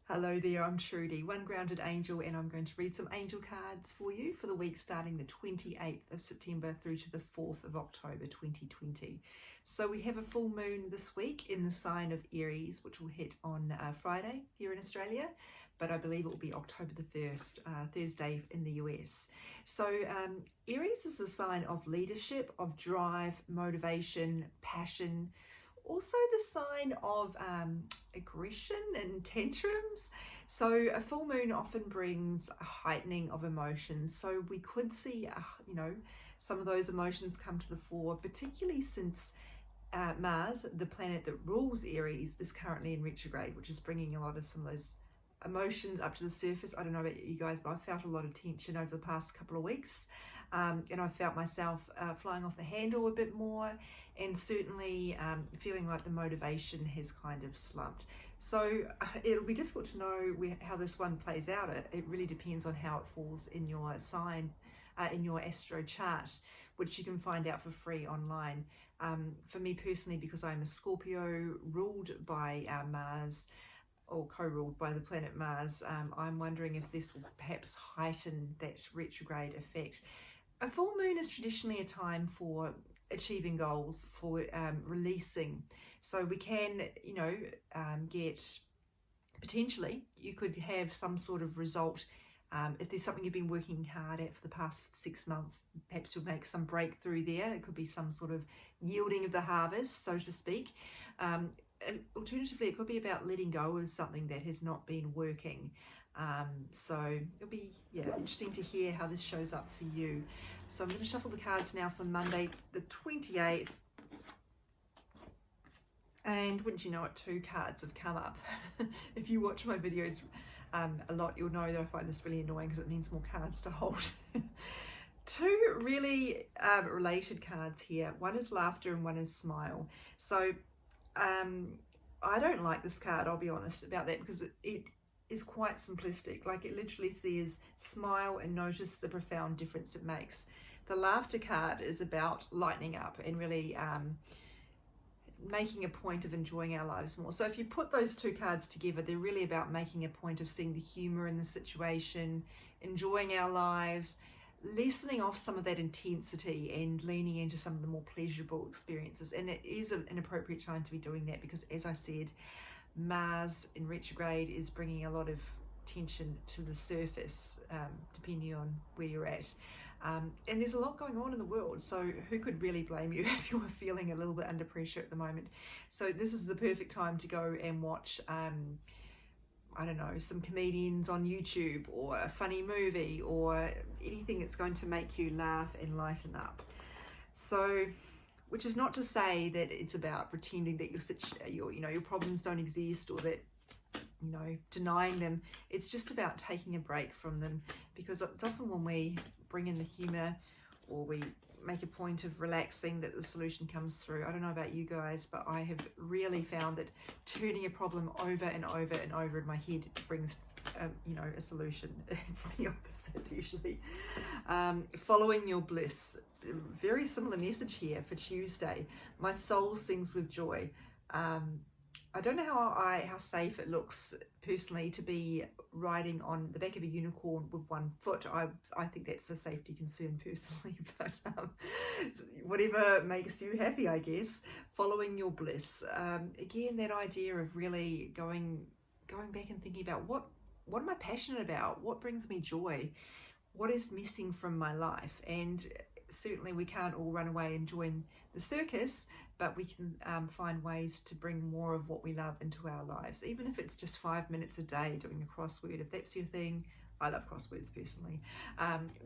Hello there, I'm Trudy, One Grounded Angel, and I'm going to read some angel cards for you for the week starting the 28th of September through to the 4th of October 2020. So we have a full moon this week in the sign of Aries, which will hit on Friday here in Australia, but I believe it will be October the 1st, Thursday in the US. So Aries is a sign of leadership, of drive, motivation, passion, also the sign of aggression and tantrums. So a full moon often brings a heightening of emotions. So we could see, some of those emotions come to the fore, particularly since Mars, the planet that rules Aries, is currently in retrograde, which is bringing some of those emotions up to the surface. I don't know about you guys, but I felt a lot of tension over the past couple of weeks. And I felt myself flying off the handle a bit more, and certainly feeling like the motivation has kind of slumped. So it'll be difficult to know how this one plays out. It really depends on how it falls in your sign, in your astro chart, which you can find out for free online. For me personally, because I'm a Scorpio ruled by Mars, or co-ruled by the planet Mars, I'm wondering if this will perhaps heighten that retrograde effect. A full moon is traditionally a time for achieving goals, for releasing. So we can, get, potentially, you could have some sort of result. If there's something you've been working hard at for the past 6 months, perhaps you'll make some breakthrough there. It could be some sort of yielding of the harvest, so to speak. And alternatively, it could be about letting go of something that has not been working. So it'll be interesting to hear how this shows up for you. So I'm going to shuffle the cards now for Monday the 28th, and wouldn't you know it, 2 cards have come up. If you watch my videos a lot, you'll know that I find this really annoying because it means more cards to hold. 2 really related cards here. One is laughter and one is smile. So I don't like this card, I'll be honest about that, because it is quite simplistic. Like, it literally says smile and notice the profound difference it makes. The laughter card is about lightening up and really making a point of enjoying our lives more. So if you put those 2 cards together, they're really about making a point of seeing the humor in the situation, enjoying our lives, lessening off some of that intensity and leaning into some of the more pleasurable experiences. And it is an appropriate time to be doing that because, as I said, Mars in retrograde is bringing a lot of tension to the surface, depending on where you're at. And there's a lot going on in the world, so who could really blame you if you were feeling a little bit under pressure at the moment? So this is the perfect time to go and watch, I don't know, some comedians on YouTube, or a funny movie, or anything that's going to make you laugh and lighten up. So, which is not to say that it's about pretending that your problems don't exist, or that, denying them. It's just about taking a break from them, because it's often when we bring in the humor, or we make a point of relaxing, that the solution comes through. I don't know about you guys, but I have really found that turning a problem over and over and over in my head brings a solution. It's the opposite usually. Following your bliss, very similar message here for Tuesday. My soul sings with joy. I don't know how safe it looks personally to be riding on the back of a unicorn with one foot. I think that's a safety concern personally, but whatever makes you happy, I guess. Following your bliss. Again, that idea of really going back and thinking about what am I passionate about? What brings me joy? What is missing from my life? And certainly we can't all run away and join the circus, but we can find ways to bring more of what we love into our lives, even if it's just 5 minutes a day doing a crossword. If that's your thing, I love crosswords personally,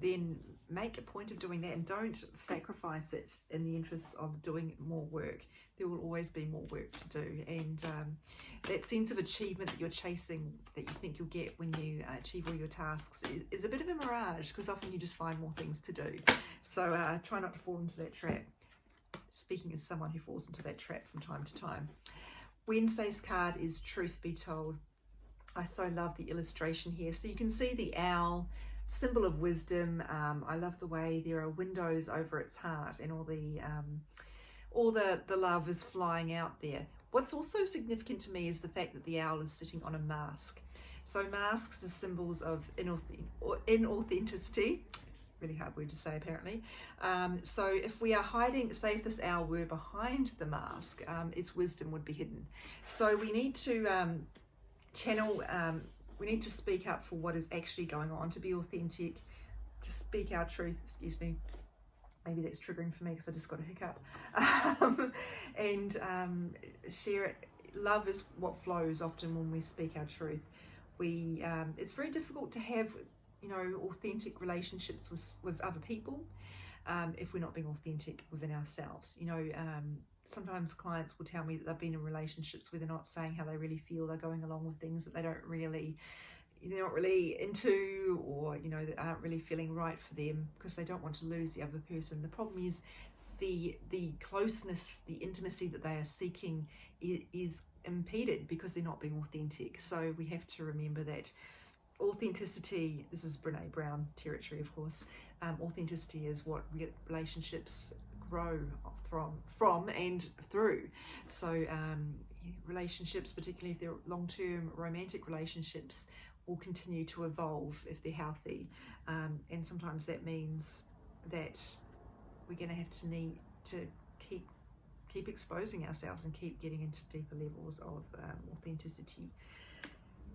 then make a point of doing that, and don't sacrifice it in the interests of doing more work. There will always be more work to do, and that sense of achievement that you're chasing, that you think you'll get when you achieve all your tasks, is a bit of a mirage, because often you just find more things to do. So try not to fall into that trap. Speaking as someone who falls into that trap from time to time. Wednesday's card is Truth Be Told. I so love the illustration here. So you can see the owl, symbol of wisdom. I love the way there are windows over its heart, and all the love is flying out there. What's also significant to me is the fact that the owl is sitting on a mask. So masks are symbols of inauthenticity. Really hard word to say, apparently. So if we are hiding, say if this owl were behind the mask, its wisdom would be hidden. So we need to channel, we need to speak up for what is actually going on, to be authentic, to speak our truth, excuse me. Maybe that's triggering for me because I just got a hiccup. And share it. Love is what flows often when we speak our truth. It's very difficult to have, you know, authentic relationships with other people if we're not being authentic within ourselves. You know, sometimes clients will tell me that they've been in relationships where they're not saying how they really feel, they're going along with things that they're not really into, or, you know, that aren't really feeling right for them because they don't want to lose the other person. The problem is the closeness, the intimacy that they are seeking is impeded because they're not being authentic. So we have to remember that authenticity, this is Brene Brown territory, of course, authenticity is what relationships grow from and through. So relationships, particularly if they're long-term romantic relationships, will continue to evolve if they're healthy, and sometimes that means that we're going to have to need to keep exposing ourselves and keep getting into deeper levels of authenticity.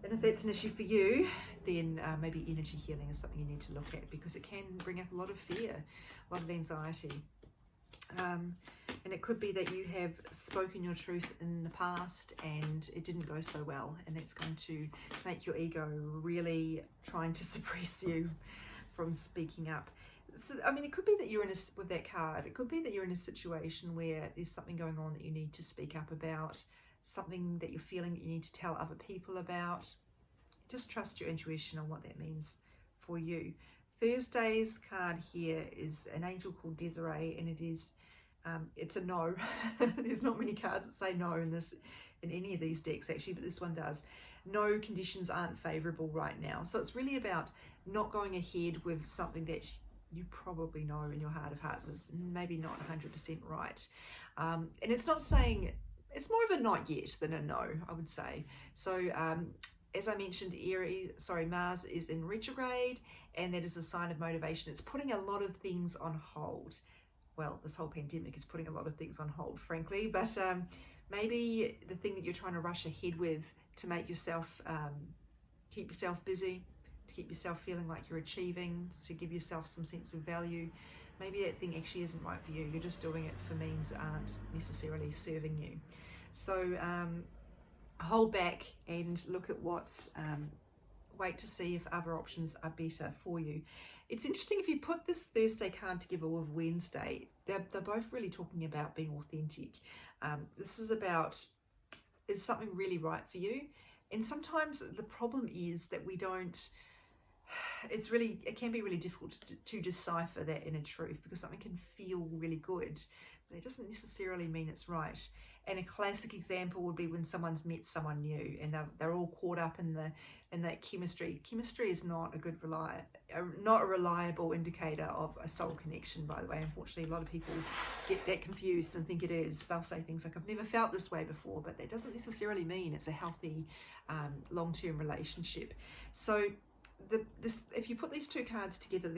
And if that's an issue for you, then maybe energy healing is something you need to look at, because it can bring up a lot of fear, a lot of anxiety. And it could be that you have spoken your truth in the past and it didn't go so well, and that's going to make your ego really trying to suppress you from speaking up. So, I mean, it could be that you're with that card, it could be that you're in a situation where there's something going on that you need to speak up about, something that you're feeling that you need to tell other people about. Just trust your intuition on what that means for you. Thursday's card here is an angel called Desiree, and it's a no. There's not many cards that say no in any of these decks actually, but this one does. No, conditions aren't favorable right now. So it's really about not going ahead with something that you probably know in your heart of hearts is maybe not 100% right. And it's not saying, it's more of a not yet than a no, I would say. So as I mentioned, Mars is in retrograde, and that is a sign of motivation. It's putting a lot of things on hold. Well, this whole pandemic is putting a lot of things on hold, frankly, but maybe the thing that you're trying to rush ahead with to make yourself, keep yourself busy, to keep yourself feeling like you're achieving, to give yourself some sense of value, maybe that thing actually isn't right for you. You're just doing it for means that aren't necessarily serving you. So hold back and look at wait to see if other options are better for you. It's interesting, if you put this Thursday card together with Wednesday, they're both really talking about being authentic. This is about, is something really right for you? And sometimes the problem is that we don't, it can be really difficult to decipher that inner truth, because something can feel really good, but it doesn't necessarily mean it's right. And a classic example would be when someone's met someone new and they're all caught up in that chemistry. Chemistry is not a reliable indicator of a soul connection, by the way. Unfortunately, a lot of people get that confused and think it is. They'll say things like, I've never felt this way before, but that doesn't necessarily mean it's a healthy long-term relationship. So if you put these two cards together,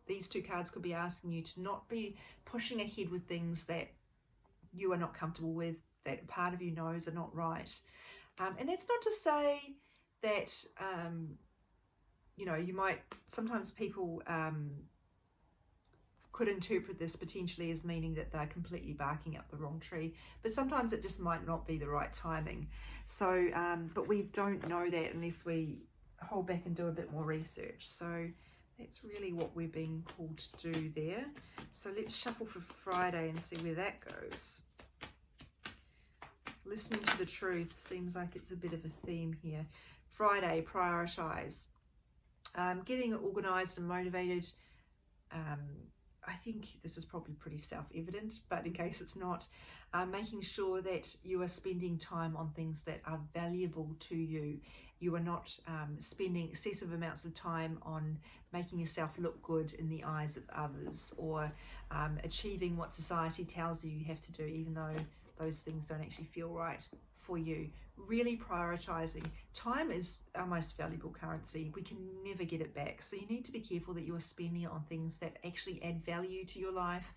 these two cards could be asking you to not be pushing ahead with things that you are not comfortable with, that part of you knows are not right. And that's not to say that, you might, sometimes people could interpret this potentially as meaning that they're completely barking up the wrong tree, but sometimes it just might not be the right timing. So, but we don't know that unless we hold back and do a bit more research. So that's really what we're being called to do there. So let's shuffle for Friday and see where that goes. Listening to the truth seems like it's a bit of a theme here. Friday, prioritize. Getting organized and motivated. I think this is probably pretty self-evident, but in case it's not, making sure that you are spending time on things that are valuable to you. You are not spending excessive amounts of time on making yourself look good in the eyes of others, or achieving what society tells you you have to do, even though those things don't actually feel right for you. really prioritizing. Time is our most valuable currency. We can never get it back. So you need to be careful that you are spending it on things that actually add value to your life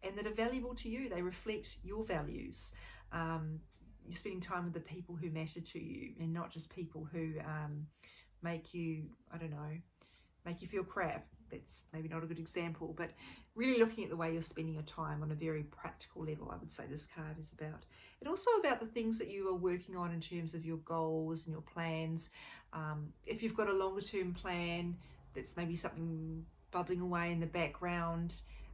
and that are valuable to you. They reflect your values. You're spending time with the people who matter to you and not just people who make you, I don't know, make you feel crap. That's maybe not a good example, but really looking at the way you're spending your time on a very practical level, I would say this card is about. And also about the things that you are working on in terms of your goals and your plans. If you've got a longer term plan, that's maybe something bubbling away in the background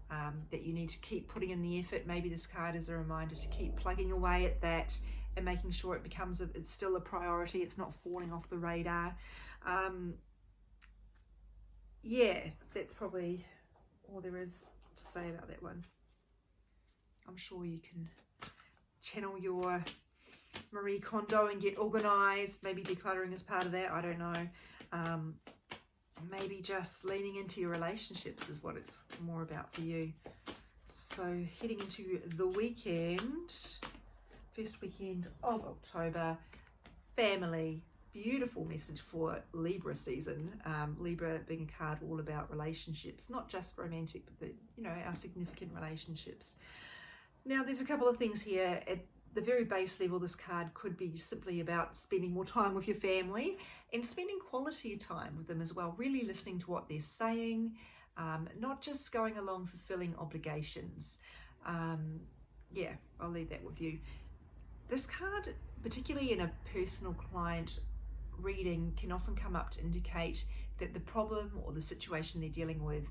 that you need to keep putting in the effort. Maybe this card is a reminder to keep plugging away at that and making sure it becomes it's still a priority. It's not falling off the radar. Yeah, that's probably all there is to say about that one. I'm sure you can channel your Marie Kondo and get organized. Maybe decluttering is part of that. I don't know. Maybe just leaning into your relationships is what it's more about for you. So heading into the weekend, first weekend of October, family. Beautiful message for Libra season. Libra being a card all about relationships, not just romantic, but our significant relationships. Now, there's a couple of things here. At the very base level, this card could be simply about spending more time with your family and spending quality time with them as well, really listening to what they're saying, not just going along fulfilling obligations. Yeah, I'll leave that with you. This card, particularly in a personal client reading, can often come up to indicate that the problem or the situation they're dealing with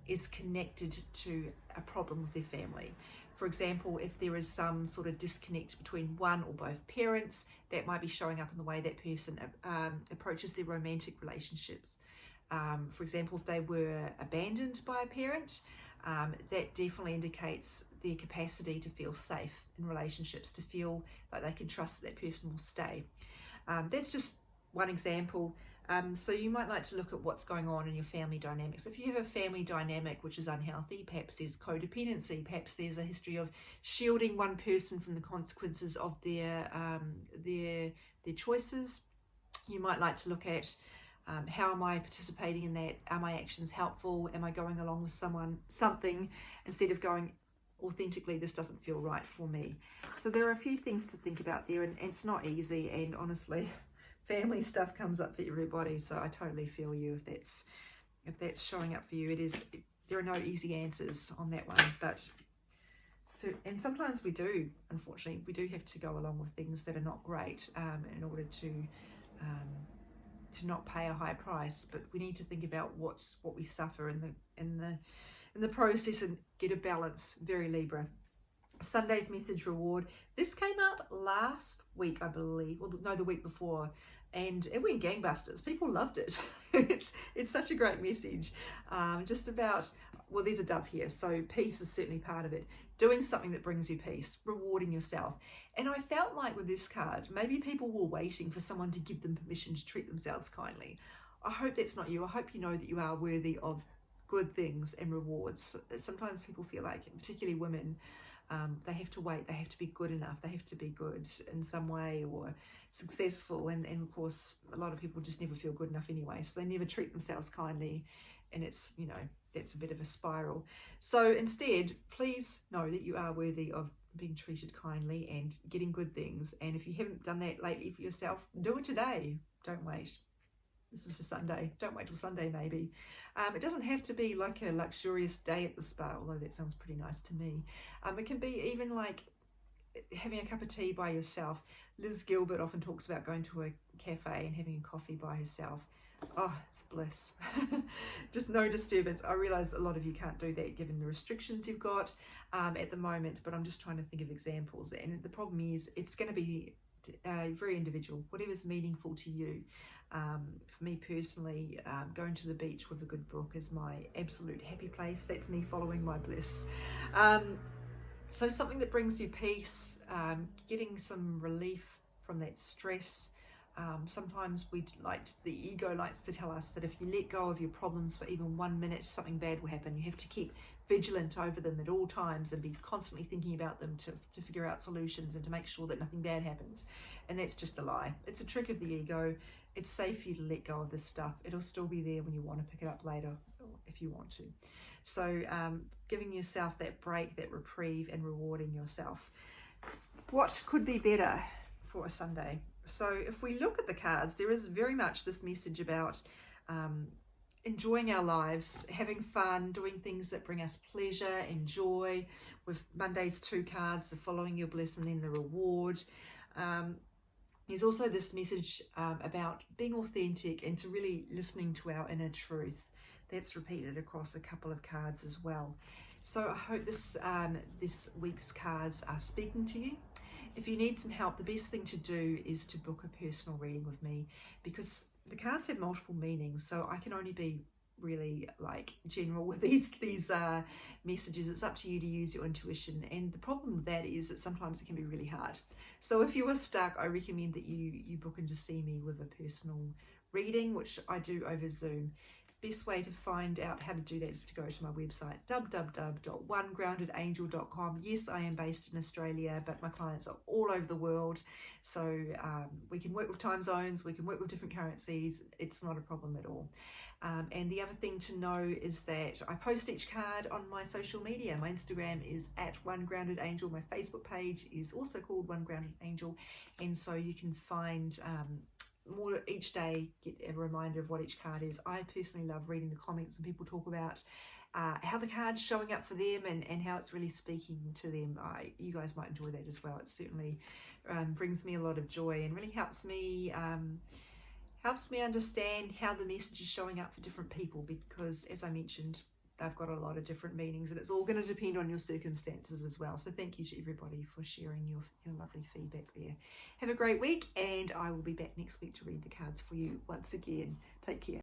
is connected to a problem with their family. For example, if there is some sort of disconnect between one or both parents, that might be showing up in the way that person approaches their romantic relationships. For example, if they were abandoned by a parent, that definitely indicates their capacity to feel safe in relationships, to feel like they can trust that person will stay. That's just one example. So you might like to look at what's going on in your family dynamics. If you have a family dynamic which is unhealthy, perhaps there's codependency, perhaps there's a history of shielding one person from the consequences of their choices. You might like to look at how am I participating in that? Are my actions helpful? Am I going along with something instead of going authentically, this doesn't feel right for me? So there are a few things to think about there, and it's not easy, and honestly, family stuff comes up for everybody, so I totally feel you if that's showing up for you. There are no easy answers on that one, but and sometimes we do, unfortunately, we do have to go along with things that are not great in order to not pay a high price. But we need to think about what we suffer in the process and get a balance. Very Libra. Sunday's message reward. This came up last week, I believe, or no, the week before, and it went gangbusters. People loved it. It's such a great message. Just about, well, there's a dove here, so peace is certainly part of it. Doing something that brings you peace, rewarding yourself. And I felt like with this card, maybe people were waiting for someone to give them permission to treat themselves kindly. I hope that's not you. I hope you know that you are worthy of good things and rewards. Sometimes people feel like, particularly women, they have to wait, they have to be good enough, they have to be good in some way or successful, and of course a lot of people just never feel good enough anyway, so they never treat themselves kindly, and it's, that's a bit of a spiral. So instead, please know that you are worthy of being treated kindly and getting good things, and if you haven't done that lately for yourself, do it today. Don't wait. This is for Sunday. Don't wait till Sunday, maybe. It doesn't have to be like a luxurious day at the spa, although that sounds pretty nice to me. It can be even like having a cup of tea by yourself. Liz Gilbert often talks about going to a cafe and having a coffee by herself. Oh, it's bliss. Just no disturbance. I realise a lot of you can't do that given the restrictions you've got at the moment, but I'm just trying to think of examples. And the problem is it's going to be very individual, whatever's meaningful to you. For me personally, going to the beach with a good book is my absolute happy place. That's me following my bliss. So something that brings you peace, getting some relief from that stress, Sometimes the ego likes to tell us that if you let go of your problems for even 1 minute, something bad will happen. You have to keep vigilant over them at all times and be constantly thinking about them to figure out solutions and to make sure that nothing bad happens. And that's just a lie. It's a trick of the ego. It's safe for you to let go of this stuff. It'll still be there when you want to pick it up later, if you want to. So giving yourself that break, that reprieve, and rewarding yourself. What could be better for a Sunday? So if we look at the cards, there is very much this message about enjoying our lives, having fun, doing things that bring us pleasure and joy. With Monday's 2 cards, the following your bliss and then the reward. There's also this message about being authentic and to really listening to our inner truth. That's repeated across a couple of cards as well. So I hope this week's cards are speaking to you. If you need some help, the best thing to do is to book a personal reading with me, because the cards have multiple meanings, so I can only be really general with these messages. It's up to you to use your intuition, and the problem with that is that sometimes it can be really hard. So if you are stuck, I recommend that you book in to see me with a personal reading, which I do over Zoom. Best way to find out how to do that is to go to my website, www.onegroundedangel.com. Yes, I am based in Australia, but my clients are all over the world. So we can work with time zones, we can work with different currencies. It's not a problem at all. And the other thing to know is that I post each card on my social media. My Instagram is @OneGroundedAngel. My Facebook page is also called One Grounded Angel. And so you can find more each day, get a reminder of what each card is. I personally love reading the comments and people talk about how the card's showing up for them and how it's really speaking to them. You guys might enjoy that as well. It certainly brings me a lot of joy and really helps me understand how the message is showing up for different people, because as I mentioned, they've got a lot of different meanings and it's all going to depend on your circumstances as well. So thank you to everybody for sharing your lovely feedback there. Have a great week, and I will be back next week to read the cards for you once again. Take care.